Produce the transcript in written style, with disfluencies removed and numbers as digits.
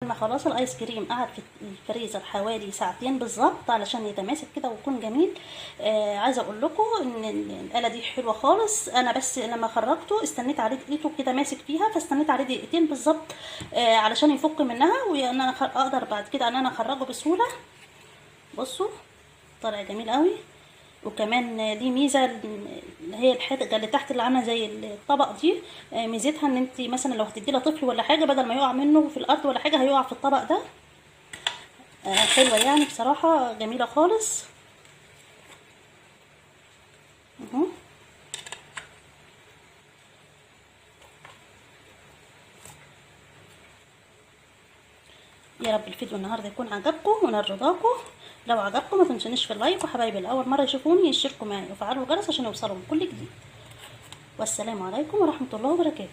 انا خلاص الايس كريم قعد في الفريزر حوالي ساعتين بالظبط علشان يتماسك كده ويكون جميل. عايزه اقول لكم ان الاله دي حلوه خالص. انا بس لما خرجته استنيت عليه، لقيته كده ماسك فيها، فاستنيت عليه دقيقتين بالظبط علشان يفك منها، وانا اقدر بعد كده ان انا اخرجه بسهوله. بصوا طالع جميل قوي. وكمان ليه ميزه اللي هي الحاجه اللي تحت اللي عامله زي الطبق دي، ميزتها ان انت مثلا لو هتدي لها طفل ولا حاجه، بدل ما يقع منه في الارض ولا حاجه هيقع في الطبق ده. حلوه يعني بصراحه، جميله خالص اهو. يا رب الفيديو النهارده يكون عجبكم ونال رضاكم. لو عجبكم ما تنسونيش في اللايك، وحبايبي اللي اول مره يشوفوني يشتركوا معايا وفعلوا الجرس عشان يوصلوا كل جديد. والسلام عليكم ورحمه الله وبركاته.